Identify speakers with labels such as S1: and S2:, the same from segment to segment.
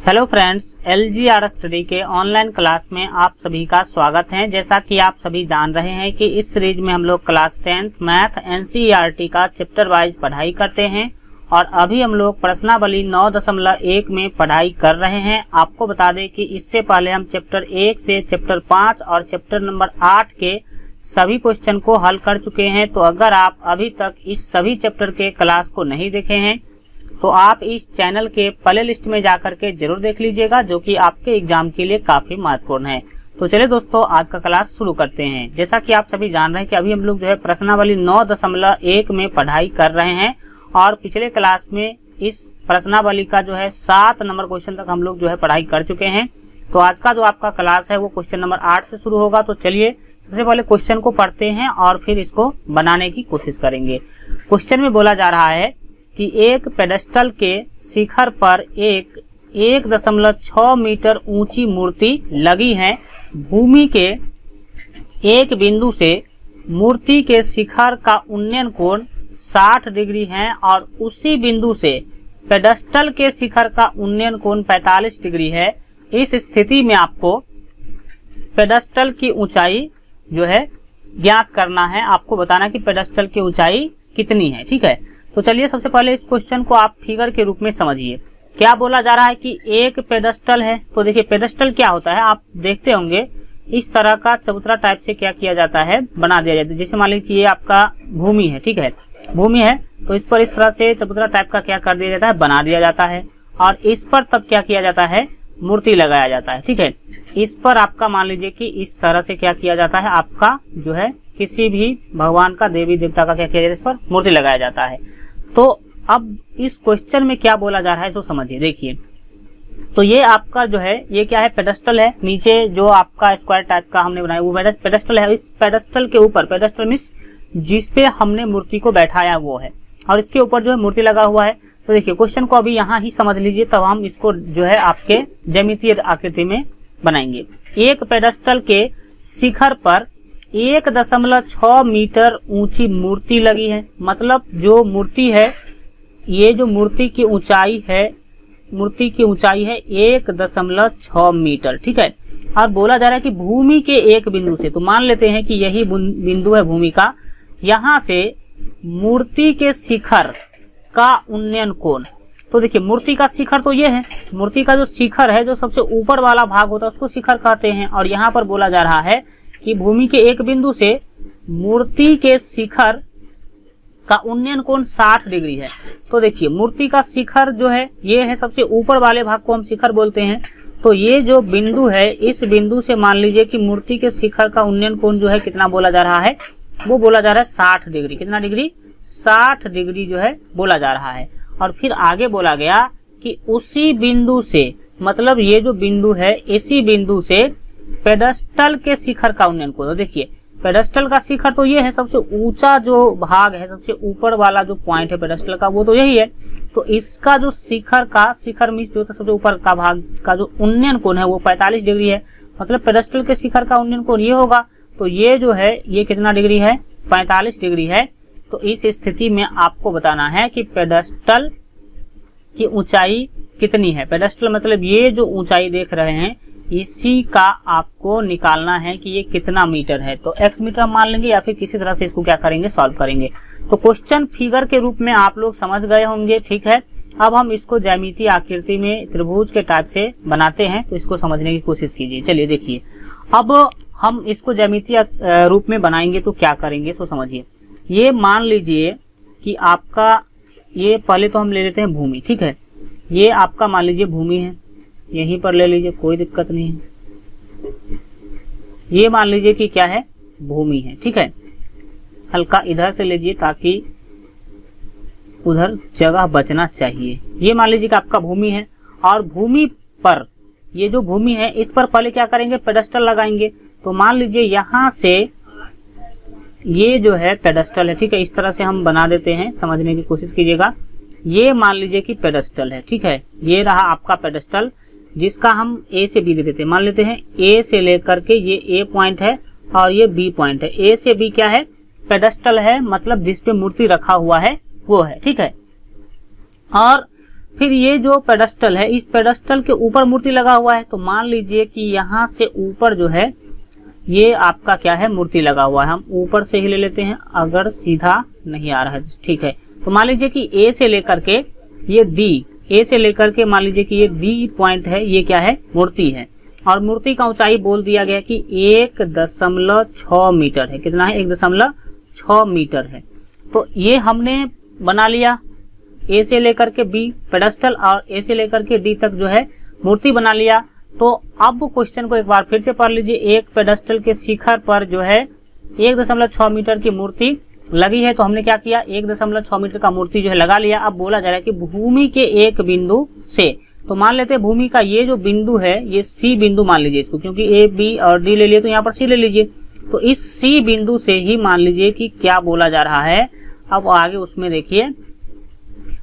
S1: Hello friends, LGR study के online class में आप सभी का स्वागत है। जैसा कि आप सभी जान रहे हैं कि इस सीरीज में हम लोग क्लास 10th मैथ NCERT का चैप्टर वाइज पढ़ाई करते हैं और अभी हम लोग प्रश्नावली 9.1 में पढ़ाई कर रहे हैं। आपको बता दें कि इससे पहले हम चैप्टर 1 से चैप्टर 5 और चैप्टर नंबर 8 के सभी क्वेश्चन को हल कर चुके हैं। तो अगर आप अभी तक इस सभी चैप्टर के क्लास को नहीं देखे हैं तो आप इस चैनल के प्ले लिस्ट में जाकर के जरूर देख लीजिएगा, जो कि आपके एग्जाम के लिए काफी महत्वपूर्ण है। तो चलिए दोस्तों, आज का क्लास शुरू करते हैं। जैसा कि आप सभी जान रहे हैं कि अभी हम लोग जो है प्रश्नावली 9.1 में पढ़ाई कर रहे हैं और पिछले क्लास में इस प्रश्नावली का जो है 7 नंबर क्वेश्चन तक हम लोग जो है पढ़ाई कर चुके हैं। तो आज का जो आपका क्लास है वो क्वेश्चन नंबर 8 से शुरू होगा। तो चलिए सबसे पहले क्वेश्चन को पढ़ते हैं और फिर इसको बनाने की कोशिश करेंगे। क्वेश्चन में बोला जा रहा है कि एक पेडेस्टल के शिखर पर एक 1.6 मीटर ऊंची मूर्ति लगी है। भूमि के एक बिंदु से मूर्ति के शिखर का उन्नयन कोण 60 डिग्री है और उसी बिंदु से पेडेस्टल के शिखर का उन्नयन कोण 45 डिग्री है। इस स्थिति में आपको पेडेस्टल की ऊंचाई जो है ज्ञात करना है। आपको बताना कि पेडेस्टल की ऊंचाई कितनी है। ठीक है, तो चलिए सबसे पहले इस क्वेश्चन को आप फिगर के रूप में समझिए। क्या बोला जा रहा है कि एक पेडेस्टल है। तो देखिए पेडेस्टल क्या होता है, आप देखते होंगे इस तरह का चबूतरा टाइप से क्या किया जाता है, बना दिया जाता है। जैसे मान लीजिए ये आपका भूमि है, ठीक है, भूमि है तो इस पर इस तरह से चबूतरा टाइप का क्या कर दिया जाता है, बना दिया जाता है और इस पर तब क्या किया जाता है, मूर्ति लगाया जाता है। ठीक है, इस पर आपका मान लीजिए कि इस तरह से क्या किया जाता है, आपका जो है किसी भी भगवान का, देवी देवता का क्या किया जाता है, इस पर मूर्ति लगाया जाता है। तो अब इस क्वेश्चन में क्या बोला जा रहा है इसको समझिए। देखिए तो ये आपका जो है ये क्या है, पेडेस्टल है। नीचे जो आपका स्क्वायर टाइप का हमने बनाया वो पेडेस्टल है। इस पेडेस्टल के ऊपर, पेडेस्टल मींस जिसपे हमने मूर्ति को बैठाया वो है और इसके ऊपर जो है मूर्ति लगा हुआ है। तो देखिए क्वेश्चन को अभी यहाँ ही समझ लीजिए, तब हम इसको जो है आपके ज्यामितीय आकृति में बनाएंगे। एक पेडेस्टल के शिखर पर 1.6 मीटर ऊंची मूर्ति लगी है। मतलब जो मूर्ति है, ये जो मूर्ति की ऊंचाई है, मूर्ति की ऊंचाई है 1.6 मीटर। ठीक है, और बोला जा रहा है कि भूमि के एक बिंदु से, तो मान लेते हैं कि यही बिंदु है भूमि का, यहाँ से मूर्ति के शिखर का उन्नयन कोण। तो देखिए मूर्ति का शिखर तो ये है, मूर्ति का जो शिखर है, जो सबसे ऊपर वाला भाग होता है उसको शिखर कहते हैं। और यहाँ पर बोला जा रहा है कि भूमि के एक बिंदु से मूर्ति के शिखर का उन्नयन कोण 60 डिग्री है। तो देखिए मूर्ति का शिखर जो है ये है, सबसे ऊपर वाले भाग को हम शिखर बोलते हैं। तो ये जो बिंदु है, इस बिंदु से मान लीजिए कि मूर्ति के शिखर का उन्नयन कोण जो है कितना बोला जा रहा है, वो बोला जा रहा है 60 डिग्री। कितना डिग्री, 60 डिग्री जो है बोला जा रहा है। और फिर आगे बोला गया कि उसी बिंदु से, मतलब ये जो बिंदु है, इसी बिंदु से पेडेस्टल के शिखर का उन्नयन कोण। देखिए पेडेस्टल का शिखर तो ये है, सबसे ऊंचा जो भाग है, सबसे ऊपर वाला जो पॉइंट है पेडेस्टल का वो तो यही है। तो इसका जो शिखर का, शिखर मींस जो सबसे ऊपर का भाग का जो उन्नयन कोण है वो 45 डिग्री है। मतलब पेडेस्टल के शिखर का उन्नयन कोण ये होगा। तो ये जो है ये कितना डिग्री है, 45 डिग्री है। तो इस स्थिति में आपको बताना है कि पेडेस्टल की ऊंचाई कितनी है। पेडेस्टल मतलब ये जो ऊंचाई देख रहे हैं, इसी का आपको निकालना है कि ये कितना मीटर है। तो x मीटर मान लेंगे या फिर किसी तरह से इसको क्या करेंगे, सॉल्व करेंगे। तो क्वेश्चन फिगर के रूप में आप लोग समझ गए होंगे। ठीक है, अब हम इसको ज्यामितीय आकृति में त्रिभुज के टाइप से बनाते हैं, तो इसको समझने की कोशिश कीजिए। चलिए देखिए, अब हम इसको ज्यामितीय रूप में बनाएंगे तो क्या करेंगे सो समझिए। ये मान लीजिए कि आपका, ये पहले तो हम ले लेते हैं भूमि। ठीक है, ये आपका मान लीजिए भूमि है, यहीं पर ले लीजिए, कोई दिक्कत नहीं है। ये मान लीजिए कि क्या है, भूमि है। ठीक है, हल्का इधर से लीजिए ताकि उधर जगह बचना चाहिए। ये मान लीजिए कि आपका भूमि है और भूमि पर, ये जो भूमि है इस पर पहले क्या करेंगे, पेडेस्टल लगाएंगे। तो मान लीजिए यहाँ से ये जो है पेडेस्टल है। ठीक है, इस तरह से हम बना देते हैं, समझने की कोशिश कीजिएगा। ये मान लीजिए कि पेडेस्टल है। ठीक है, ये रहा आपका पेडेस्टल, जिसका हम A से B दे देते हैं। मान लेते हैं A से लेकर के ये A पॉइंट है और ये B पॉइंट है। A से B क्या है, पेडेस्टल है, मतलब जिसपे मूर्ति रखा हुआ है वो है। ठीक है, और फिर ये जो पेडस्टल है, इस पेडस्टल के ऊपर मूर्ति लगा हुआ है। तो मान लीजिए कि यहाँ से ऊपर जो है ये आपका क्या है, मूर्ति लगा हुआ है। हम ऊपर से ही ले लेते हैं, अगर सीधा नहीं आ रहा है ठीक है। तो मान लीजिए कि ए से लेकर के ये डी, ए से लेकर के मान लीजिए कि ये डी पॉइंट है, ये क्या है, मूर्ति है। और मूर्ति का ऊंचाई बोल दिया गया कि 1.6 मीटर है। कितना है, 1.6 मीटर है। तो ये हमने बना लिया ए से लेकर के बी पेडस्टल और ए से लेकर के डी तक जो है मूर्ति बना लिया। तो अब क्वेश्चन को एक बार फिर से पढ़ लीजिए। एक पेडस्टल के शिखर पर जो है 1.6 मीटर की मूर्ति लगी है। तो हमने क्या किया, 1.6 मीटर का मूर्ति जो है लगा लिया। अब बोला जा रहा है कि भूमि के एक बिंदु से, तो मान लेते हैं भूमि का ये जो बिंदु है ये सी बिंदु मान लीजिए इसको, क्योंकि ए बी और डी ले लिए तो यहाँ पर सी ले लीजिए। तो इस सी बिंदु से ही मान लीजिए कि क्या बोला जा रहा है। अब आगे उसमें देखिए,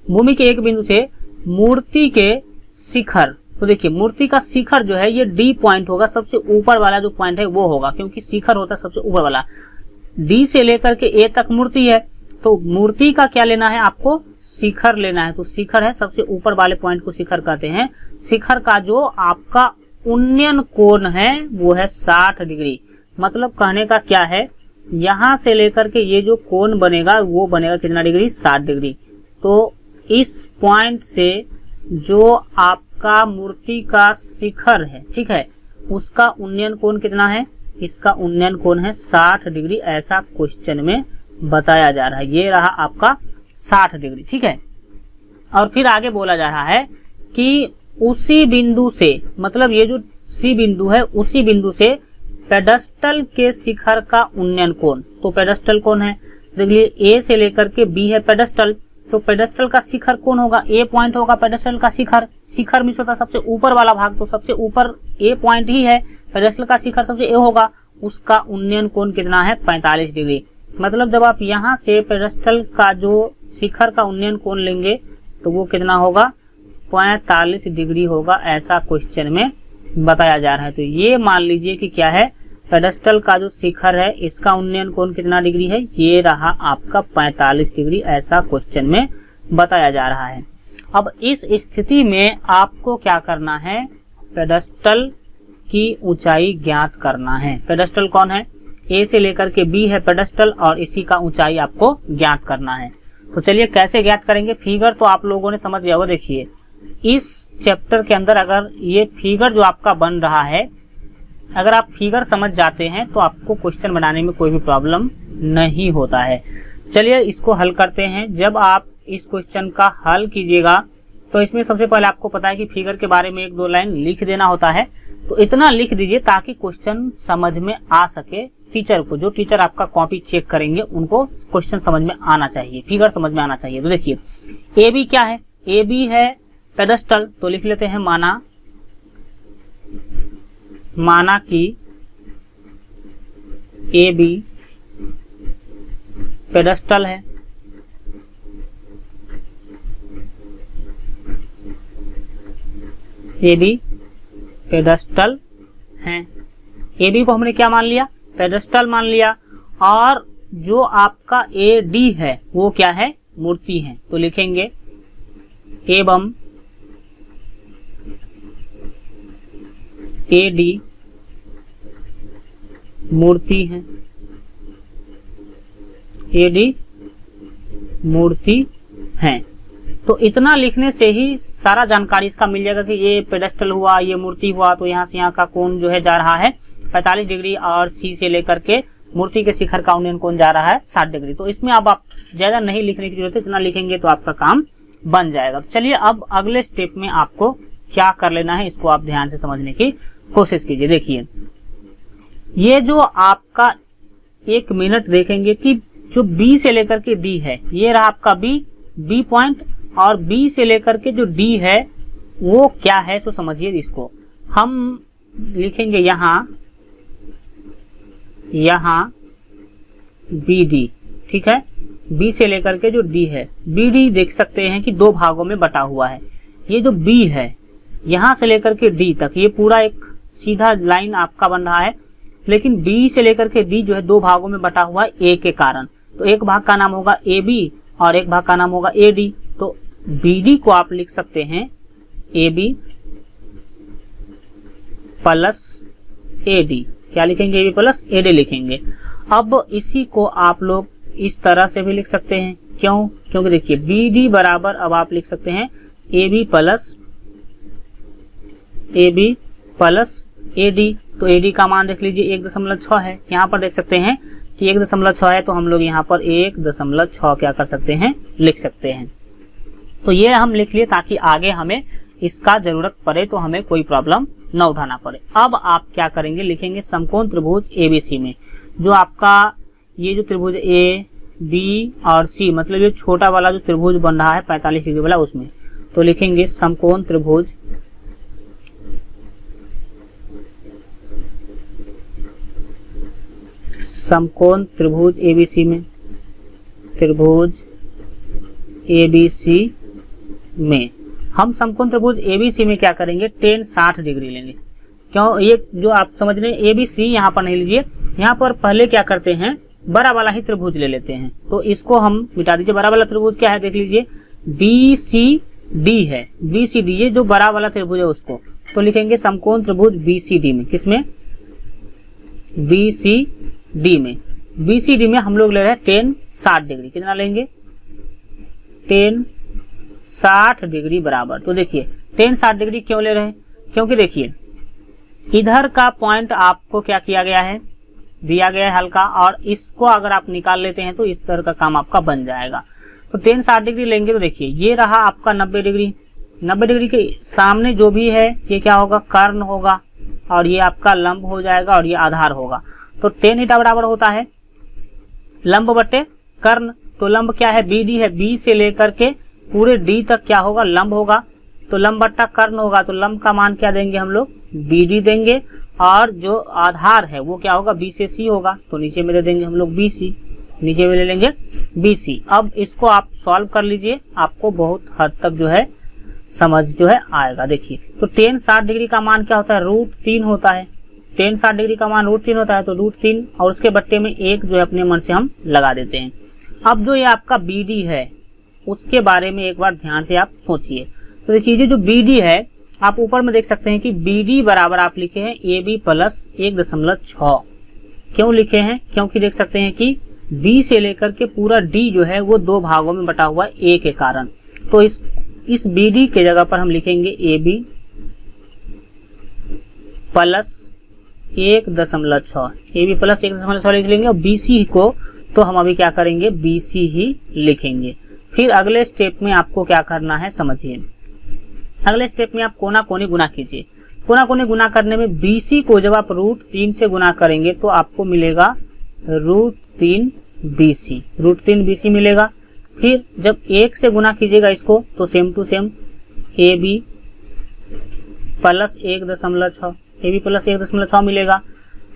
S1: भूमि के एक बिंदु से मूर्ति के शिखर, तो देखिए मूर्ति का शिखर जो है ये डी पॉइंट होगा, सबसे ऊपर वाला जो पॉइंट है वो होगा, क्योंकि शिखर होता है सबसे ऊपर वाला। डी से लेकर के ए तक मूर्ति है, तो मूर्ति का क्या लेना है आपको, शिखर लेना है। तो शिखर है सबसे ऊपर वाले पॉइंट को शिखर कहते हैं। शिखर का जो आपका उन्नयन कोण है वो है 60 डिग्री। मतलब कहने का क्या है, यहां से लेकर के ये जो कोण बनेगा वो बनेगा कितना डिग्री, 60 डिग्री। तो इस पॉइंट से जो आपका मूर्ति का शिखर है, ठीक है, उसका उन्नयन कोण कितना है, इसका उन्नयन कोण है 60 डिग्री। ऐसा क्वेश्चन में बताया जा रहा है। ये रहा आपका 60 डिग्री, ठीक है। और फिर आगे बोला जा रहा है कि उसी बिंदु से, मतलब ये जो सी बिंदु है उसी बिंदु से पेडस्टल के शिखर का उन्नयन कोण, तो पेडस्टल कौन है, देखिए ए से लेकर के बी है पेडस्टल, तो पेडस्टल का शिखर कौन होगा, ए पॉइंट होगा पेडस्टल का शिखर। शिखर मीन्स होता है सबसे ऊपर वाला भाग, तो सबसे ऊपर ए पॉइंट ही है, पेडस्टल का शिखर सबसे ए होगा। उसका उन्नयन कोण कितना है, 45 डिग्री। मतलब जब आप यहाँ से पेडस्टल का जो शिखर का उन्नयन कोण लेंगे तो वो कितना होगा, 45 डिग्री होगा। ऐसा क्वेश्चन में बताया जा रहा है। तो ये मान लीजिए कि क्या है, पेडस्टल का जो शिखर है इसका उन्नयन कोण कितना डिग्री है, ये रहा आपका 45 डिग्री। ऐसा क्वेश्चन में बताया जा रहा है। अब इस स्थिति में आपको क्या करना है, पेडस्टल की ऊंचाई ज्ञात करना है। पेडस्टल कौन है, ए से लेकर के बी है पेडस्टल, और इसी का ऊंचाई आपको ज्ञात करना है। तो चलिए कैसे ज्ञात करेंगे, फिगर तो आप लोगों ने समझ लिया होगा। देखिए इस चैप्टर के अंदर अगर ये फिगर जो आपका बन रहा है, अगर आप फिगर समझ जाते हैं तो आपको क्वेश्चन बनाने में कोई भी प्रॉब्लम नहीं होता है। चलिए इसको हल करते हैं। जब आप इस क्वेश्चन का हल कीजिएगा तो इसमें सबसे पहले आपको पता है कि फिगर के बारे में 1-2 लाइन लिख देना होता है। तो इतना लिख दीजिए ताकि क्वेश्चन समझ में आ सके। टीचर को, जो टीचर आपका कॉपी चेक करेंगे उनको क्वेश्चन समझ में आना चाहिए, फिगर समझ में आना चाहिए। तो देखिए ए बी क्या है, ए बी है पेडस्टल, तो लिख लेते हैं माना कि ए बी पेडस्टल है, ए बी पेडस्टल है। ए बी को हमने क्या मान लिया, पेडस्टल मान लिया। और जो आपका ए डी है वो क्या है, मूर्ति है। तो लिखेंगे एवं ए डी मूर्ति है, ए डी मूर्ति है। तो इतना लिखने से ही सारा जानकारी इसका मिल जाएगा कि ये पेडस्टल हुआ, ये मूर्ति हुआ। तो यहाँ से यहाँ का कोण जो है जा रहा है 45 डिग्री, और सी से लेकर के मूर्ति के शिखर का उन्नयन कोण जा रहा है 60 डिग्री। तो इसमें अब आप ज्यादा नहीं लिखने की जरूरत है, इतना लिखेंगे तो आपका काम बन जाएगा। तो चलिए अब अगले स्टेप में आपको क्या कर लेना है, इसको आप ध्यान से समझने की कोशिश कीजिए। देखिए ये जो आपका 1 मिनट देखेंगे कि जो बी से लेकर के डी है, ये रहा आपका बी पॉइंट, और बी से लेकर के जो डी है वो क्या है, सो समझिए। इसको हम लिखेंगे यहाँ बी डी, ठीक है। बी से लेकर के जो डी है, बी डी देख सकते हैं कि 2 भागों में बटा हुआ है। ये जो बी है यहां से लेकर के डी तक ये पूरा एक सीधा लाइन आपका बन रहा है, लेकिन बी से लेकर के डी जो है 2 भागों में बटा हुआ है ए के कारण। तो एक भाग का नाम होगा ए बी और एक भाग का नाम होगा ए डी। तो BD को आप लिख सकते हैं AB प्लस AD। क्या लिखेंगे? AB प्लस AD लिखेंगे। अब इसी को आप लोग इस तरह से भी लिख सकते हैं। क्यों? क्योंकि देखिए BD बराबर अब आप लिख सकते हैं AB प्लस AD। तो AD का मान देख लीजिए 1.6 है। यहाँ पर देख सकते हैं कि 1.6 है, तो हम लोग यहाँ पर 1.6 क्या कर सकते हैं? लिख सकते हैं। तो ये हम लिख लिए ताकि आगे हमें इसका जरूरत पड़े तो हमें कोई प्रॉब्लम न उठाना पड़े। अब आप क्या करेंगे? लिखेंगे समकोण त्रिभुज ABC में जो आपका ये जो त्रिभुज A, B और C, मतलब ये छोटा वाला जो त्रिभुज बन रहा है 45 डिग्री वाला, उसमें तो लिखेंगे समकोण त्रिभुज ABC में, त्रिभुज ABC में हम समकोण त्रिभुज ABC में क्या करेंगे? tan 60 डिग्री लेंगे। क्यों? ये जो आप समझ रहे हैं ABC यहाँ पर नहीं लीजिए, यहाँ पर पहले क्या करते हैं? बड़ा वाला ही त्रिभुज ले लेते हैं। तो इसको हम मिटा दीजिए। बड़ा वाला त्रिभुज क्या है? देख लीजिए BCD है। BCD ये जो बड़ा वाला त्रिभुज है उसको तो लिखेंगे समकोण त्रिभुज BCD में। किसमें? BCD में। BCD में हम लोग ले रहे हैं tan 60 डिग्री। कितना लेंगे? tan 60 डिग्री बराबर। तो देखिए tan 60 डिग्री क्यों ले रहे हैं? क्योंकि देखिए इधर का पॉइंट आपको क्या किया गया है? दिया गया है हल्का, और इसको अगर आप निकाल लेते हैं तो इस तरह का काम आपका बन जाएगा। तो tan 60 डिग्री लेंगे तो देखिए ये रहा आपका 90 डिग्री। 90 डिग्री के सामने जो भी है ये क्या होगा? कर्ण होगा, और ये आपका लंब हो जाएगा, और ये आधार होगा। तो tan थीटा बराबर होता है लंब बट्टे कर्ण। तो लंब क्या है? BD है। B से लेकर के पूरे D तक क्या होगा? लंब होगा। तो लंब बट्टा कर्ण होगा। तो लंब का मान क्या देंगे हम लोग? BD देंगे, और जो आधार है वो क्या होगा? B से C होगा। तो नीचे में दे देंगे हम लोग BC, नीचे में ले लेंगे BC। अब इसको आप सॉल्व कर लीजिए, आपको बहुत हद तक जो है समझ जो है आएगा। देखिए तो tan 60 डिग्री का मान क्या होता है? √3 होता है। tan 60 डिग्री का मान √3 होता है। तो √3 और उसके बट्टे में 1 जो है अपने मन से हम लगा देते हैं। अब जो ये आपका BD है उसके बारे में एक बार ध्यान से आप सोचिए। तो देखिए जो BD है आप ऊपर में देख सकते हैं कि BD बराबर आप लिखे हैं AB प्लस 1.6। क्यों लिखे हैं? क्योंकि देख सकते हैं कि B से लेकर के पूरा D जो है वो 2 भागों में बटा हुआ है A के कारण। तो इस BD के जगह पर हम लिखेंगे AB प्लस 1.6। AB प्लस 1.6 लिख लेंगे, और BC को तो हम अभी क्या करेंगे? BC ही लिखेंगे। फिर अगले स्टेप में आपको क्या करना है समझिए। अगले स्टेप में आप कोना कोनी गुना कीजिए। कोना कोनी गुना करने में BC को जब आप √3 से गुना करेंगे तो आपको मिलेगा √3 BC मिलेगा। फिर जब 1 से गुना कीजिएगा इसको तो same to same AB plus 1.6 मिलेगा।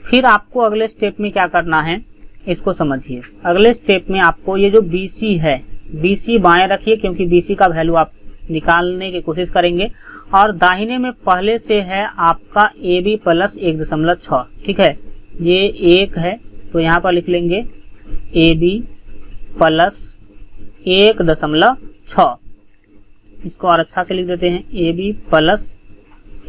S1: फिर आपको अगले स्टेप में क्या करना है इसको समझिए। अगले स्टेप में आपको ये जो BC है, BC बाएं रखिए क्योंकि BC का वैल्यू आप निकालने की कोशिश करेंगे, और दाहिने में पहले से है आपका AB प्लस 1.6। ठीक है, ये 1 है तो यहाँ पर लिख लेंगे AB प्लस 1.6। इसको और अच्छा से लिख देते हैं, AB प्लस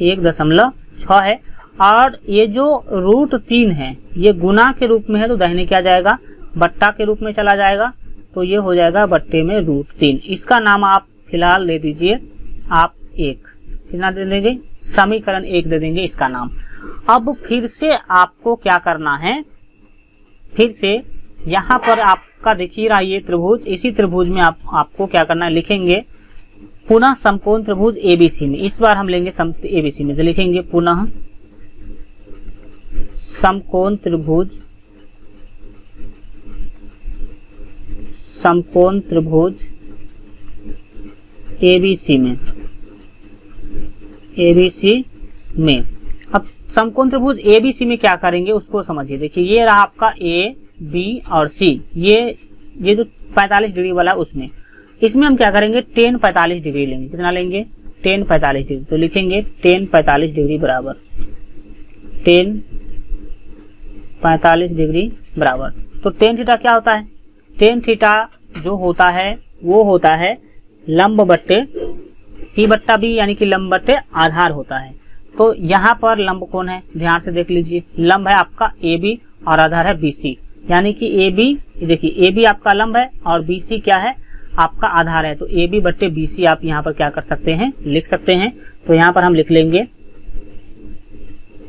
S1: 1.6 है। और ये जो √3 है ये गुना के रूप में है तो दाहिने क्या जाएगा? बट्टा के रूप में चला जाएगा। तो ये हो जाएगा बट्टे में √3। इसका नाम आप फिलहाल दे दीजिए आप 1। कितना दे देंगे? समीकरण 1 दे देंगे इसका नाम। अब फिर से आपको क्या करना है? फिर से यहाँ पर आपका देखिए रहा ये त्रिभुज, इसी त्रिभुज में आपको क्या करना है? लिखेंगे पुनः समकोण त्रिभुज ABC में। इस बार हम लेंगे ABC में, तो लिखेंगे पुनः समकोण त्रिभुज ABC में। अब समकोण त्रिभुज ABC में क्या करेंगे उसको समझिए। देखिए ये रहा आपका A, B और C, ये जो 45 डिग्री वाला उसमें, इसमें हम क्या करेंगे? tan 45 डिग्री लेंगे। कितना लेंगे? tan 45 degree. तो लिखेंगे tan 45 डिग्री बराबर tan 45 डिग्री बराबर। तो tan थीटा क्या होता है? tan थीटा जो होता है वो होता है लंब बट्टे p बट्टा b यानी कि लंब बट्टे आधार होता है। तो यहाँ पर लंब कौन है, ध्यान से देख लीजिए। लंब है आपका AB और आधार है BC, यानी कि AB, देखिए AB आपका लंब है और BC क्या है, आपका आधार है। तो AB बट्टे BC आप यहाँ पर क्या कर सकते हैं, लिख सकते हैं। तो यहाँ पर हम लिख लेंगे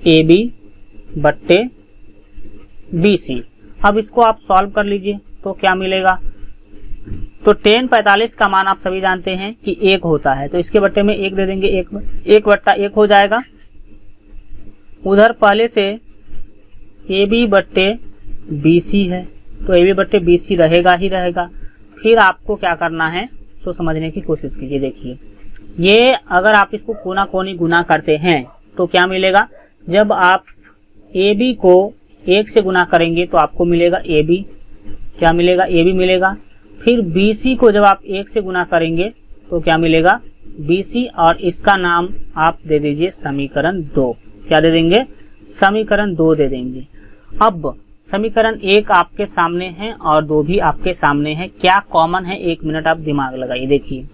S1: AB बट्टे BC। अब इसको आप सॉल्व कर लीजिए तो क्या मिलेगा। तो tan 45 का मान आप सभी जानते हैं कि 1 होता है, तो इसके बट्टे में 1 दे देंगे, 1 बट्टा 1 हो जाएगा। उधर पहले से AB बट्टे BC है, तो AB बट्टे BC रहेगा ही रहेगा। फिर आपको क्या करना है, सो समझने की कोशिश कीजिए। देखिए ये अगर आप इसको कोना कोनी गुना करते हैं तो क्या मिलेगा, जब आप AB को 1 से गुना करेंगे तो आपको मिलेगा AB, क्या मिलेगा, AB मिलेगा। फिर BC को जब आप 1 से गुना करेंगे तो क्या मिलेगा, BC, और इसका नाम आप दे दीजिए समीकरण 2। क्या दे देंगे, समीकरण 2 दे देंगे। अब समीकरण 1 आपके सामने है और 2 भी आपके सामने है। क्या कॉमन है, 1 मिनट आप दिमाग लगाइए। देखिए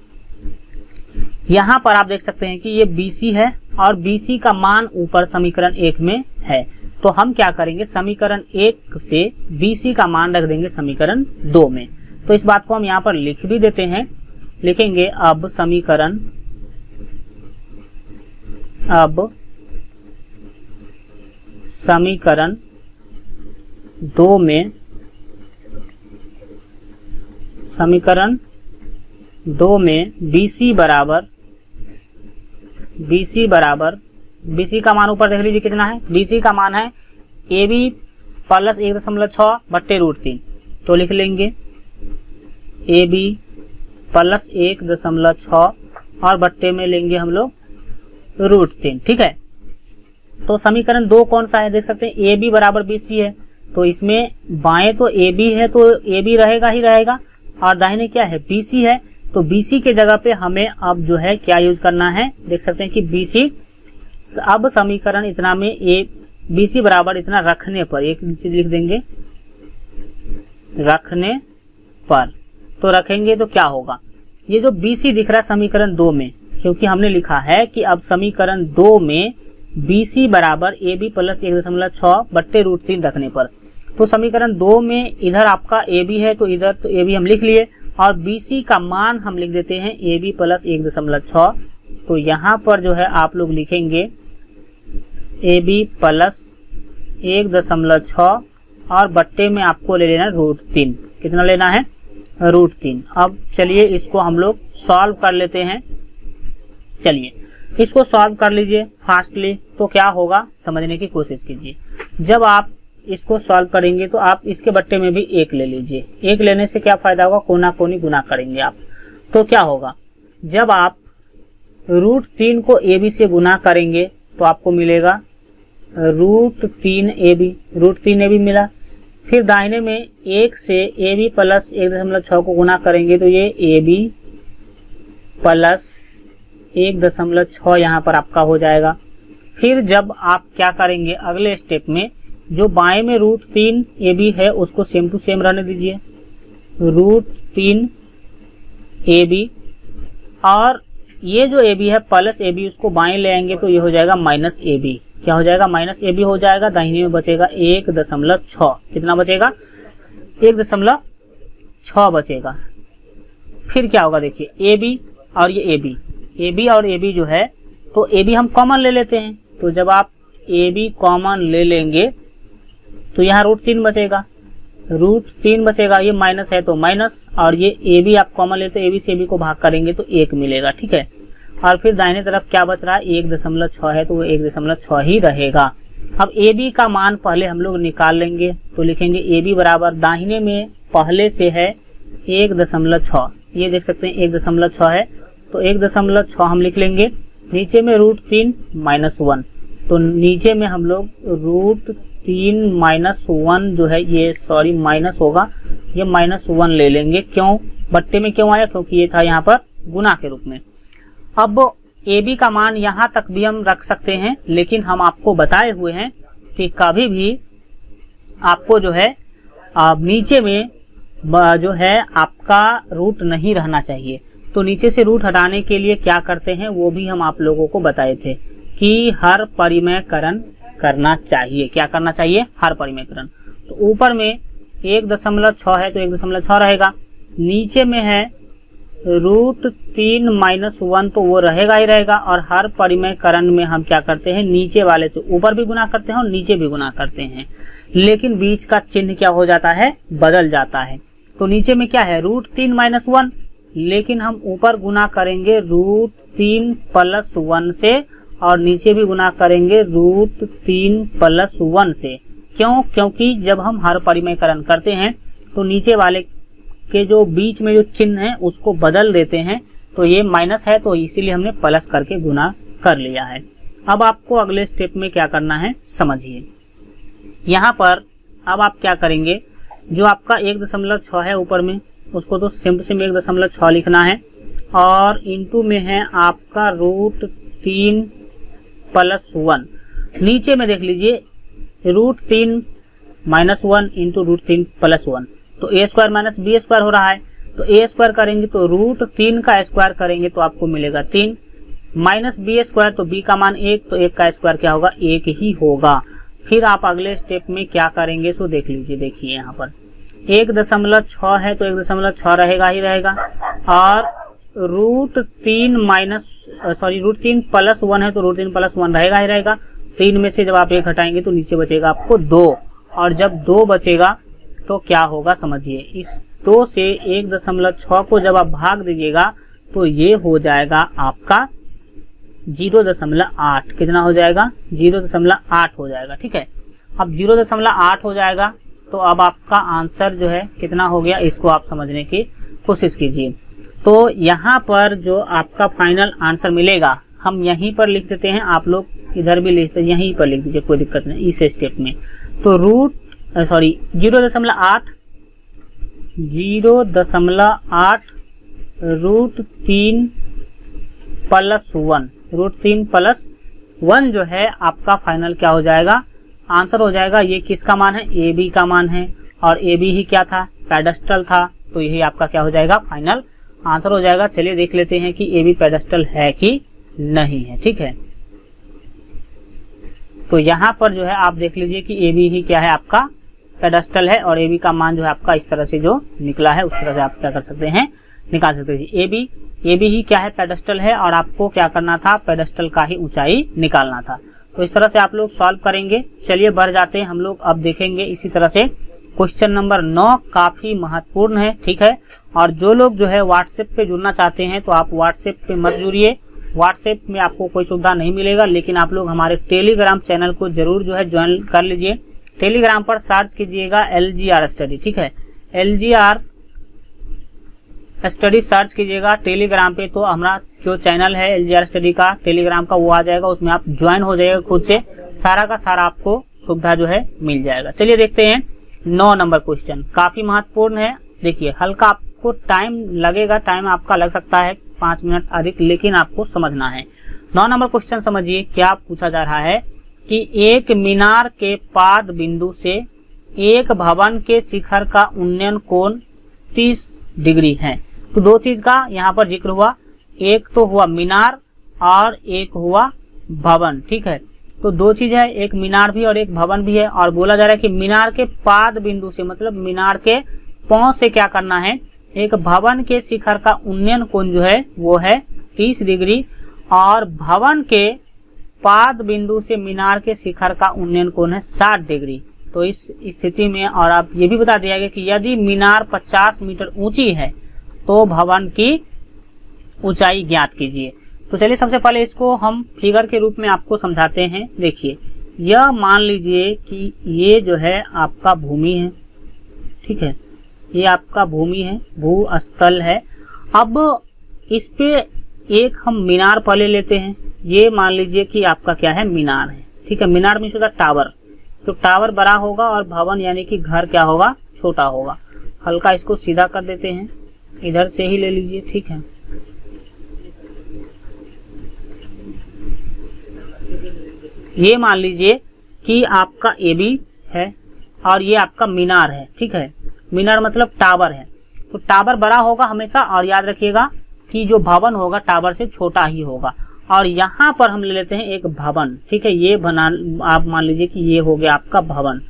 S1: यहाँ पर आप देख सकते हैं कि ये BC है और BC का मान ऊपर समीकरण 1 में है। तो हम क्या करेंगे, समीकरण 1 से BC का मान रख देंगे समीकरण 2 में। तो इस बात को हम यहाँ पर लिख भी देते हैं, लिखेंगे अब समीकरण 2 में, समीकरण 2 में BC का मान ऊपर देख लीजिए कितना है, BC का मान है AB प्लस 1.6 बट्टे √3। तो लिख लेंगे AB प्लस 1.6 और बट्टे में लेंगे हम लोग √3। ठीक है, तो समीकरण 2 कौन सा है, देख सकते हैं AB बराबर BC है। तो इसमें बाएं तो AB है तो AB रहेगा ही रहेगा, और दाहिने क्या है, BC है। तो BC के जगह पे हमें अब जो है क्या यूज करना है, देख सकते हैं कि BC, अब समीकरण इतना में BC बराबर इतना रखने पर, एक चीज लिख देंगे रखने पर। तो रखेंगे तो क्या होगा, ये जो BC दिख रहा है समीकरण 2 में, क्योंकि हमने लिखा है कि अब समीकरण 2 में BC बराबर AB प्लस 1.6 बट्टे √3 रखने पर। तो समीकरण 2 में इधर आपका AB है तो इधर तो AB हम लिख लिए, और BC का मान हम लिख देते हैं AB प्लस 1.6। तो यहाँ पर जो है आप लोग लिखेंगे AB प्लस 1.6 और बट्टे में आपको ले लेना √3। कितना लेना है, √3। अब चलिए इसको हम लोग सॉल्व कर लेते हैं। चलिए इसको सॉल्व कर लीजिए फास्टली। तो क्या होगा समझने की कोशिश कीजिए। जब आप इसको सॉल्व करेंगे तो आप इसके बट्टे में भी 1 ले लीजिए। 1 लेने से क्या फायदा होगा, कोना कोनी गुना करेंगे आप। तो क्या होगा, जब आप √3 को AB से गुना करेंगे तो आपको मिलेगा √3AB, √3AB मिला। फिर दाहिने में 1 से AB प्लस 1.6 को गुना करेंगे तो ये AB प्लस 1.6 यहाँ पर आपका हो जाएगा। फिर जब आप क्या करेंगे अगले स्टेप में, जो बाएं में √3AB है उसको सेम टू सेम रहने दीजिए, √3AB, और ये जो AB है प्लस AB उसको बाएं ले आएंगे तो ये हो जाएगा -AB। क्या हो जाएगा, -AB हो जाएगा। दाहिने में बचेगा 1.6। कितना बचेगा, 1.6 बचेगा। फिर क्या होगा, देखिए AB और ये AB और AB जो है, तो AB हम कॉमन ले लेते हैं। तो जब आप AB कॉमन ले लेंगे तो यहाँ √3 बचेगा, √3 बचेगा। ये माइनस है तो माइनस, और ये AB आप कॉमन लेते हैं, AB से AB को भाग करेंगे तो 1 मिलेगा। ठीक है, और फिर दाहिने तरफ क्या बच रहा है, 1.6 है तो वो 1.6 ही रहेगा। अब AB का मान पहले हम लोग निकाल लेंगे। तो लिखेंगे AB बराबर, दाहिने में पहले से है 1.6, ये देख सकते हैं 1.6 है तो 1.6 हम लिख लेंगे। नीचे में √3 -1, तो नीचे में हम लोग √3 -1 जो है, ये सॉरी माइनस होगा, ये -1 ले लेंगे। क्यों, बट्टे में क्यों आया, क्योंकि ये था यहाँ पर गुना के रूप में। अब AB का मान यहाँ तक भी हम रख सकते हैं, लेकिन हम आपको बताए हुए हैं कि कभी भी आपको जो है नीचे में जो है आपका रूट नहीं रहना चाहिए। तो नीचे से रूट हटाने के लिए क्या करते हैं वो भी हम आप लोगों को बताए थे कि हर परिमेयकरण करना चाहिए। क्या करना चाहिए? हर परिमेयकरण। तो ऊपर में 1.6 है तो 1.6 रहेगा, नीचे में है √3 - 1 तो वो रहेगा ही रहेगा। और हर परिमेयकरण में हम क्या करते हैं, नीचे वाले से ऊपर भी गुना करते हैं और नीचे भी गुना करते हैं, लेकिन बीच का चिन्ह क्या हो जाता है, बदल जाता है। तो नीचे में क्या है, √3 - 1, लेकिन हम ऊपर गुना करेंगे √3 + 1 से और नीचे भी गुना करेंगे √3 + 1 से। क्यों? क्योंकि जब हम हर परिमेयकरण करते हैं तो नीचे वाले के जो बीच में जो चिन्ह है उसको बदल देते हैं, तो ये माइनस है तो इसीलिए हमने प्लस करके गुना कर लिया है। अब आपको अगले स्टेप में क्या करना है समझिए। यहाँ पर अब आप क्या करेंगे, जो आपका 1.6 है ऊपर में उसको तो सिंपल 1.6 लिखना है और इंटू में है आपका √3 + 1। नीचे में देख लीजिए √3 - 1 इंटू √3 + 1 तो a² - b² हो रहा है। तो a² करेंगे तो √3 का स्क्वायर करेंगे तो आपको मिलेगा 3 माइनस b² तो b का मान 1 तो 1 का स्क्वायर क्या होगा, 1 ही होगा। फिर आप अगले स्टेप में क्या करेंगे सो देख लीजिए। देखिए यहाँ पर 1.6 है तो 1.6 रहेगा ही रहेगा और √3 + 1 है तो √3 + 1 रहेगा ही रहेगा। 3 में से जब आप 1 हटाएंगे तो नीचे बचेगा आपको 2 और जब 2 बचेगा तो क्या होगा समझिए। इस 2 से 1.6 को जब आप भाग दीजिएगा तो ये हो जाएगा आपका 0.8। कितना हो जाएगा, 0.8 हो जाएगा। ठीक है, अब 0.8 हो जाएगा तो अब आपका आंसर जो है कितना हो गया, इसको आप समझने की कोशिश कीजिए। तो यहाँ पर जो आपका फाइनल आंसर मिलेगा हम यहीं पर लिख देते हैं, आप लोग इधर भी लिखते हैं, यहीं पर लिख दीजिए, कोई दिक्कत नहीं इस स्टेप में। तो 0.8 √3 + 1 जो है आपका फाइनल क्या हो जाएगा, आंसर हो जाएगा। ये किसका मान है, ए बी का मान है और ए बी ही क्या था, पेडेस्टल था, तो यही आपका क्या हो जाएगा, फाइनल आंसर हो जाएगा। चलिए देख लेते हैं कि ए बी पेडेस्टल है कि नहीं है। ठीक है, तो यहाँ पर जो है आप देख लीजिए कि ए बी ही क्या है, आपका पेडेस्टल है और ए बी का मान जो है आपका इस तरह से जो निकला है उस तरह से आप क्या कर सकते हैं, निकाल सकते हैं। ए बी ही क्या है, पेडेस्टल है और आपको क्या करना था, पेडेस्टल का ही ऊंचाई निकालना था। तो इस तरह से आप लोग सॉल्व करेंगे। चलिए बढ़ जाते हैं हम लोग, अब देखेंगे इसी तरह से क्वेश्चन नंबर 9 काफी महत्वपूर्ण है। ठीक है, और जो लोग जो है व्हाट्सएप पे जुड़ना चाहते हैं तो आप व्हाट्सएप पे मत जुड़िए, व्हाट्सएप में आपको कोई सुविधा नहीं मिलेगा, लेकिन आप लोग हमारे टेलीग्राम चैनल को जरूर जो है ज्वाइन कर लीजिए। टेलीग्राम पर सर्च कीजिएगा LGR स्टडी। ठीक है, LGR स्टडी सर्च कीजिएगा टेलीग्राम पे, तो हमारा जो चैनल है LGR स्टडी का टेलीग्राम का वो आ जाएगा, उसमें आप ज्वाइन हो जाएगा, खुद से सारा का सारा आपको सुविधा जो है मिल जाएगा। चलिए देखते हैं 9 नंबर क्वेश्चन, काफी महत्वपूर्ण है। देखिए हल्का आपको टाइम लगेगा, टाइम आपका लग सकता है 5 मिनट अधिक, लेकिन आपको समझना है। 9 नंबर क्वेश्चन समझिए, क्या पूछा जा रहा है कि एक मीनार के पाद बिंदु से एक भवन के शिखर का उन्नयन कोण 30 डिग्री है। तो दो चीज का यहाँ पर जिक्र हुआ, एक तो हुआ मीनार और एक हुआ भवन। ठीक है, तो दो चीज है, एक मीनार भी और एक भवन भी है, और बोला जा रहा है कि मीनार के पाद बिंदु से मतलब मीनार के पांव से क्या करना है, एक भवन के शिखर का उन्नयन कोण जो है वो है 30 डिग्री और भवन के पाद बिंदु से मीनार के शिखर का उन्नयन कोण है 60 डिग्री। तो इस स्थिति में और आप ये भी बता दिया गया कि यदि मीनार 50 मीटर ऊंची है तो भवन की ऊंचाई ज्ञात कीजिए। तो चलिए सबसे पहले इसको हम फिगर के रूप में आपको समझाते हैं। देखिए यह मान लीजिए कि ये जो है आपका भूमि है। ठीक है, ये आपका भूमि है, भूस्थल है। अब इस पे एक हम मीनार पहले लेते हैं, ये मान लीजिए कि आपका क्या है, मीनार है। ठीक है, मीनार मीन्स होता है टावर, तो टावर बड़ा होगा और भवन यानी कि घर क्या होगा, छोटा होगा। हल्का इसको सीधा कर देते हैं, इधर से ही ले लीजिए। ठीक है, ये मान लीजिए कि आपका AB है और ये आपका मीनार है। ठीक है, मीनार मतलब टावर है, तो टावर बड़ा होगा हमेशा, और याद रखिएगा कि जो भवन होगा टावर से छोटा ही होगा। और यहाँ पर हम ले लेते हैं एक भवन, ठीक है, ये बना, आप मान लीजिए कि ये हो गया आपका भवन,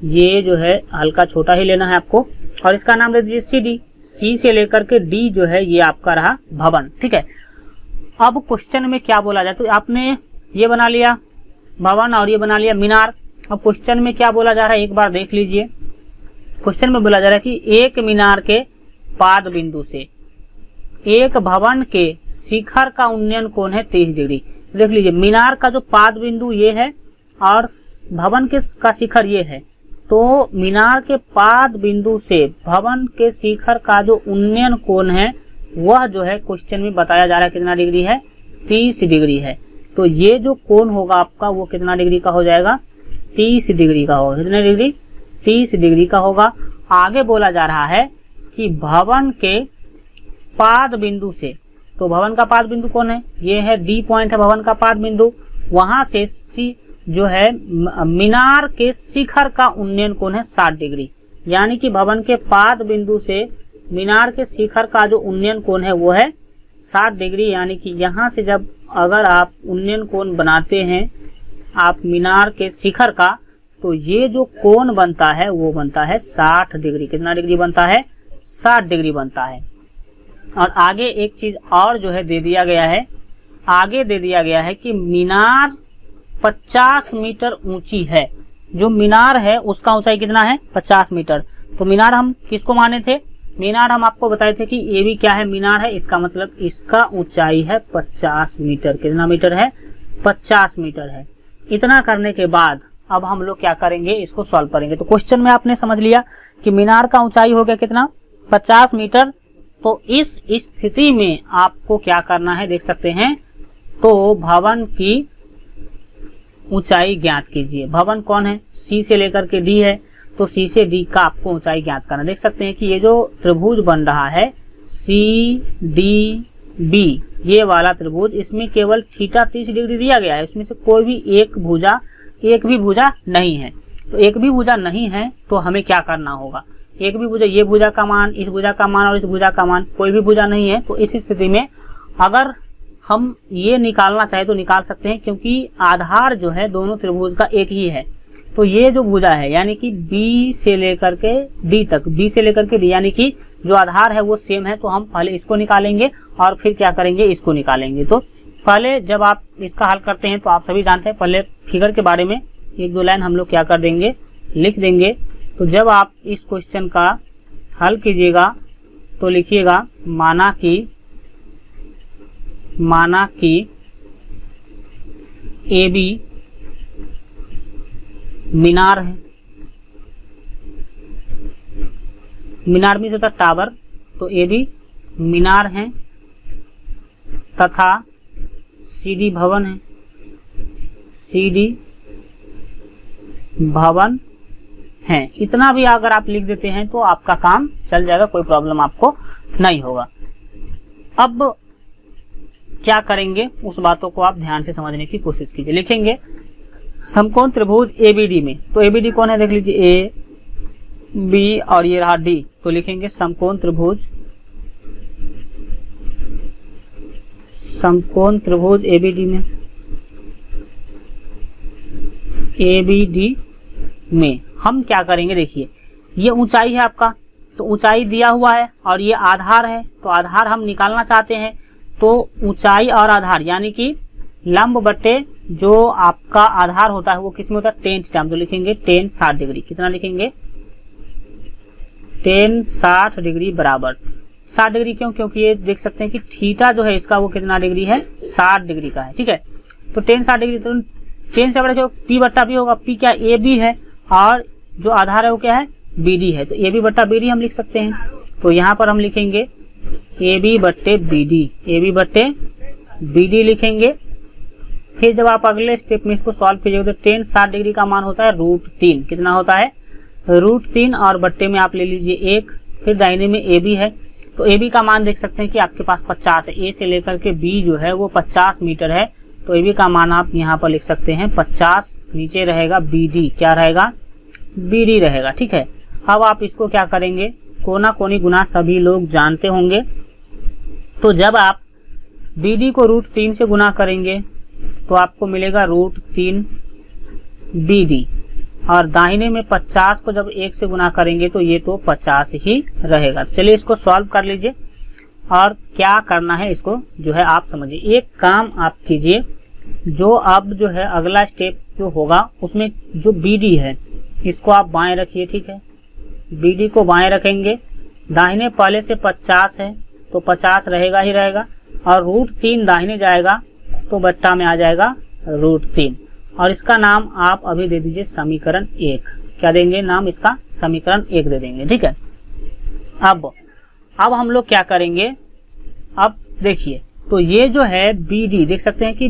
S1: ये जो है हल्का छोटा ही लेना है आपको, और इसका नाम दे दीजिए CD। C से लेकर के D जो है ये आपका रहा भवन, ठीक है। अब क्वेश्चन में क्या बोला जाए, तो आपने ये बना लिया भवन और ये बना लिया मीनार। अब क्वेश्चन में क्या बोला जा रहा है एक बार देख लीजिए। क्वेश्चन में बोला जा रहा है कि एक मीनार के पाद बिंदु से एक भवन के शिखर का उन्नयन कोण है 30 डिग्री। देख लीजिए, मीनार का जो पाद बिंदु ये है और भवन के का शिखर ये है, तो मीनार के पाद बिंदु से भवन के शिखर का जो उन्नयन कोण है वह जो है क्वेश्चन में बताया जा रहा है कितना डिग्री है, 30 डिग्री है। तो ये जो कोण होगा आपका वो कितना डिग्री का हो जाएगा, 30 डिग्री का होगा। कितने डिग्री, 30 डिग्री का होगा। आगे बोला जा रहा है कि भवन के पाद बिंदु से, तो भवन का पाद बिंदु कौन है, ये है D पॉइंट है भवन का पाद बिंदु, वहां से C जो है मीनार के शिखर का उन्नयन कोण है 60 डिग्री। यानी कि भवन के पाद बिंदु से मीनार के शिखर का जो उन्नयन कोण है वो है 60 डिग्री। यानी कि यहाँ से जब अगर आप उन्नयन कोण बनाते हैं आप मीनार के शिखर का, तो ये जो कोण बनता है वो बनता है 60 डिग्री। कितना डिग्री बनता है, 60 डिग्री बनता है। और आगे एक चीज और जो है दे दिया गया है, आगे दे दिया गया है कि मीनार 50 मीटर ऊंची है। जो मीनार है उसका ऊंचाई कितना है, 50 मीटर। तो मीनार हम किसको माने थे, मीनार हम आपको बताए थे कि ये भी क्या है, मीनार है, इसका मतलब इसका ऊंचाई है 50 मीटर। कितना मीटर है, 50 मीटर है। इतना करने के बाद अब हम लोग क्या करेंगे, इसको सॉल्व करेंगे। तो क्वेश्चन में आपने समझ लिया कि मीनार का ऊंचाई हो गया कितना, 50 मीटर। तो इस स्थिति में आपको क्या करना है देख सकते हैं, तो भवन की ऊंचाई ज्ञात कीजिए। भवन कौन है, C से लेकर के D है, तो C से D का आपको ऊंचाई ज्ञात करना। देख सकते हैं कि ये जो त्रिभुज बन रहा है CDB, ये वाला त्रिभुज, इसमें केवल थीटा 30 डिग्री दिया गया है। इसमें से कोई भी एक भी भुजा नहीं है। तो एक भी भुजा नहीं है तो हमें क्या करना होगा, एक भी भुजा, ये भुजा का मान, इस भुजा का मान और इस भुजा का मान, कोई भी भुजा नहीं है। तो इस स्थिति में अगर हम ये निकालना चाहे तो निकाल सकते हैं, क्योंकि आधार जो है दोनों त्रिभुज का एक ही है। तो ये जो भुजा है यानी कि B से लेकर के D तक, B से लेकर के D, यानी कि जो आधार है वो सेम है। तो हम पहले इसको निकालेंगे और फिर क्या करेंगे, इसको निकालेंगे। तो पहले जब आप इसका हल करते हैं तो आप सभी जानते हैं, पहले फिगर के बारे में एक दो लाइन हम लोग क्या कर देंगे, लिख देंगे। तो जब आप इस क्वेश्चन का हल कीजिएगा तो लिखिएगा, माना कि AB मीनार है, मीनार में होता टावर, तो AB मीनार है तथा CD भवन है, CD भवन है। इतना भी अगर आप लिख देते हैं तो आपका काम चल जाएगा, कोई प्रॉब्लम आपको नहीं होगा। अब क्या करेंगे उस बातों को आप ध्यान से समझने की कोशिश कीजिए। लिखेंगे समकोण त्रिभुज ABD में, तो ABD कौन है देख लीजिए, A B और ये रहा D। तो लिखेंगे समकोण त्रिभुज ABD में, ABD में हम क्या करेंगे, देखिए ये ऊंचाई है आपका, तो ऊंचाई दिया हुआ है और ये आधार है, तो आधार हम निकालना चाहते हैं। तो ऊंचाई और आधार यानी कि लंब बटे जो आपका आधार होता है वो किसमें होता है, टेन थीटा। तो लिखेंगे टेन 60 डिग्री। कितना लिखेंगे, टेन 60 डिग्री बराबर 60 डिग्री। क्यों, क्योंकि ये देख सकते हैं कि थीटा जो है इसका वो कितना डिग्री है, 60 डिग्री का है। ठीक है, तो टेन 60 डिग्री, तो टेन से बड़ा P बट्टा B होगा। P क्या, AB है, और जो आधार है वो क्या है, BD है। तो AB बट्टा BD हम लिख सकते हैं। तो यहाँ पर हम लिखेंगे AB बट्टे BD लिखेंगे। फिर जब आप अगले स्टेप में इसको सॉल्व कीजिएगा तो टेन 60 डिग्री का मान होता है √3। कितना होता है, √3, और बट्टे में आप ले लीजिए 1। फिर दाहिने में AB है, तो AB का मान देख सकते हैं कि आपके पास 50 है। A से लेकर के B जो है वो 50 मीटर है, तो AB का मान आप यहाँ पर लिख सकते हैं 50। नीचे रहेगा BD, क्या रहेगा, BD रहेगा। ठीक है, अब आप इसको क्या करेंगे, कोना कोनी गुना सभी लोग जानते होंगे। तो जब आप BD को √3 से गुना करेंगे तो आपको मिलेगा √3 BD, और दाहिने में 50 को जब 1 से गुना करेंगे तो ये तो 50 ही रहेगा। चलिए इसको सॉल्व कर लीजिए, और क्या करना है इसको जो है आप समझिए। एक काम आप कीजिए, जो अब जो है अगला स्टेप जो होगा उसमें जो BD है इसको आप बाएं रखिए, ठीक है। BD को बाएं रखेंगे, दाहिने पहले से 50 है तो 50 रहेगा ही रहेगा, और √3 दाहिने जाएगा तो बट्टा में आ जाएगा √3, और इसका नाम आप अभी दे दीजिए समीकरण 1। क्या देंगे नाम इसका? समीकरण 1 दे देंगे, ठीक है। अब हम लोग क्या करेंगे, अब देखिए, तो ये जो है BD देख सकते हैं कि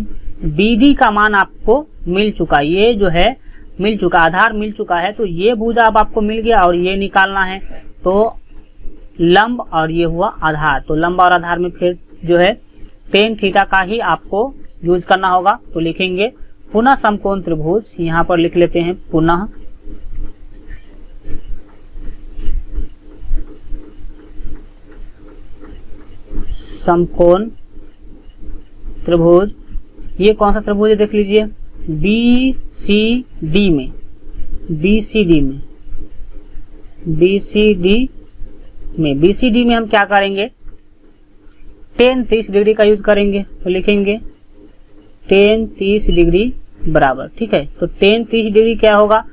S1: BD का मान आपको मिल चुका, ये जो है मिल चुका, आधार मिल चुका है। तो ये भुजा अब आपको मिल गया, और ये निकालना है तो लंब और ये हुआ आधार। तो लंब और आधार में फिर जो है tan थीटा का ही आपको यूज करना होगा। तो लिखेंगे पुनः समकोण त्रिभुज, यहाँ पर लिख लेते हैं पुनः समकोण त्रिभुज। ये कौन सा त्रिभुज है देख लीजिए, BCD में, BCD में हम क्या करेंगे, tan 30 डिग्री का यूज करेंगे। तो लिखेंगे tan 30 डिग्री बराबर, ठीक है। तो tan 30 डिग्री क्या होगा,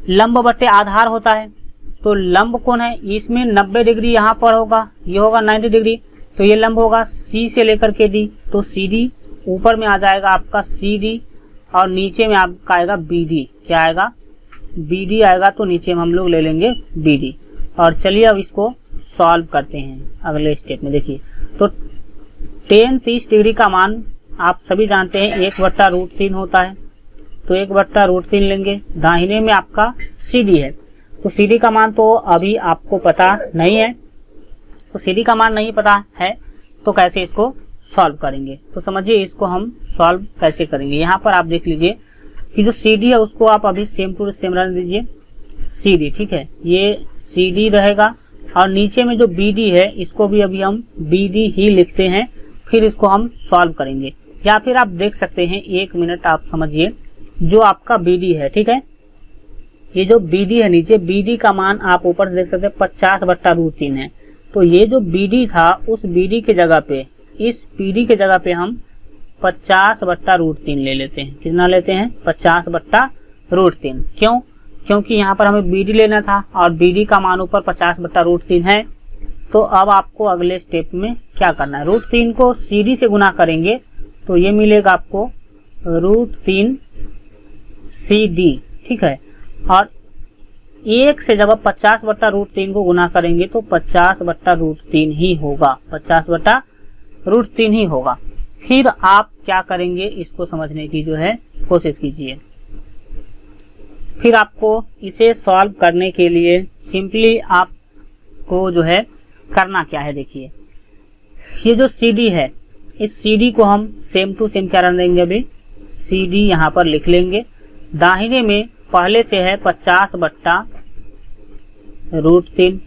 S1: लंब बटे आधार होता है। तो लंब कौन है, इसमें 90 डिग्री यहाँ पर होगा, ये होगा 90 डिग्री। तो ये लंब होगा C से लेकर के D, तो CD ऊपर में आ जाएगा आपका CD, और नीचे में आपका आएगा BD। क्या आएगा, BD आएगा, तो नीचे में हम लोग ले लेंगे BD। और चलिए अब इसको सॉल्व करते हैं अगले स्टेप में। देखिए, तो tan 30 डिग्री का मान आप सभी जानते हैं 1/√3 होता है। तो 1/√3 लेंगे, दाहिने में आपका CD है। तो CD का मान तो अभी आपको पता नहीं है, तो CD का मान नहीं पता है तो कैसे इसको सॉल्व करेंगे। तो समझिए इसको हम सॉल्व कैसे करेंगे। यहाँ पर आप देख लीजिए कि जो CD है उसको आप अभी सेम टू सेम रहने दीजिए, CD, ठीक है। ये CD रहेगा, और नीचे में जो BD है इसको भी अभी हम BD ही लिखते हैं, फिर इसको हम सॉल्व करेंगे। या फिर आप देख सकते हैं, 1 मिनट आप समझिए, जो आपका BD है, ठीक है, ये जो BD है नीचे, BD का मान आप ऊपर से देख सकते हैं 50/√3 है। तो ये जो BD था उस BD के जगह पे, इस PD के जगह पे हम 50/√3 ले लेते हैं। कितना लेते हैं, 50/√3। क्यों, क्योंकि यहाँ पर हमें BD लेना था और BD का मान ऊपर 50/√3 है। तो अब आपको अगले स्टेप में क्या करना है, √3 को CD से गुना करेंगे तो ये मिलेगा आपको √3 CD, ठीक है। और 1 से जब आप 50/√3 को गुना करेंगे तो 50/√3 ही होगा, 50/√3 ही होगा। फिर आप क्या करेंगे, इसको समझने की जो है कोशिश कीजिए। फिर आपको इसे सॉल्व करने के लिए सिंपली आपको जो है करना क्या है, देखिए ये जो CD है, इस CD को हम सेम टू सेम क्या रख देंगे, अभी CD यहाँ पर लिख लेंगे। दाहिने में पहले से है 50/√3,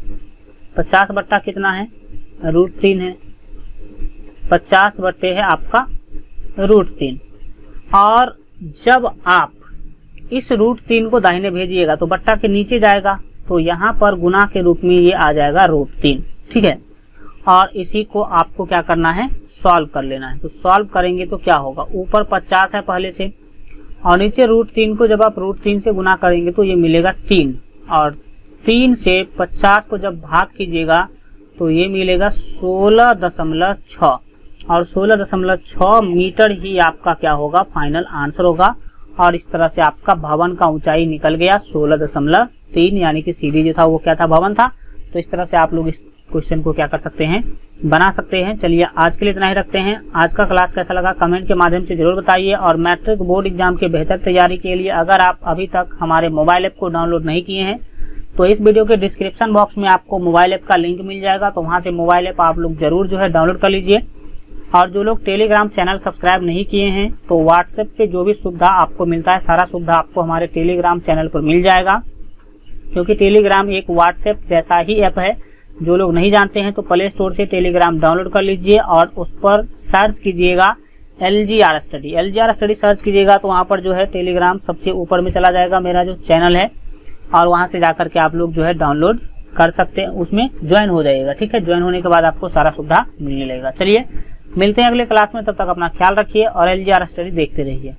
S1: 50 बट्टा कितना है, √3 है, 50 बट्टे है आपका √3। और जब आप इस √3 को दाहिने भेजिएगा तो बट्टा के नीचे जाएगा, तो यहाँ पर गुना के रूप में ये आ जाएगा √3, ठीक है। और इसी को आपको क्या करना है, सॉल्व कर लेना है। तो सॉल्व करेंगे तो क्या होगा, ऊपर 50 है पहले से, और नीचे √3 को जब आप √3 से गुना करेंगे तो ये मिलेगा 3, और 3 से 50 को जब भाग कीजिएगा तो ये मिलेगा 16.6, और 16.6 मीटर ही आपका क्या होगा, फाइनल आंसर होगा। और इस तरह से आपका भवन का ऊंचाई निकल गया 16.3, यानी कि CD जो था वो क्या था, भवन था। तो इस तरह से आप लोग इस क्वेश्चन को क्या कर सकते हैं, बना सकते हैं। चलिए आज के लिए इतना ही रखते हैं। आज का क्लास कैसा लगा कमेंट के माध्यम से जरूर बताइए। और मैट्रिक बोर्ड एग्जाम के बेहतर तैयारी के लिए अगर आप अभी तक हमारे मोबाइल ऐप को डाउनलोड नहीं किए हैं तो इस वीडियो के डिस्क्रिप्शन बॉक्स में आपको मोबाइल ऐप का लिंक मिल जाएगा, तो वहां से मोबाइल ऐप आप लोग जरूर जो है डाउनलोड कर लीजिए। और जो लोग टेलीग्राम चैनल सब्सक्राइब नहीं किए हैं तो व्हाट्सएप पे जो भी सुविधा आपको मिलता है सारा सुविधा आपको हमारे टेलीग्राम चैनल पर मिल जाएगा, क्योंकि टेलीग्राम एक व्हाट्सएप जैसा ही ऐप है जो लोग नहीं जानते हैं तो प्ले स्टोर से टेलीग्राम डाउनलोड कर लीजिए और उस पर सर्च कीजिएगा LGR study. LGR study search कीजिएगा तो वहाँ पर जो है टेलीग्राम सबसे ऊपर में चला जाएगा, मेरा जो चैनल है, और वहाँ से जाकर के आप लोग जो है डाउनलोड कर सकते हैं, उसमें ज्वाइन हो जाइएगा। ठीक है, ज्वाइन होने के बाद आपको सारा सुविधा मिलने लगेगा। चलिए मिलते हैं अगले क्लास में, तब तक अपना ख्याल रखिए और LGR स्टडी देखते रहिए।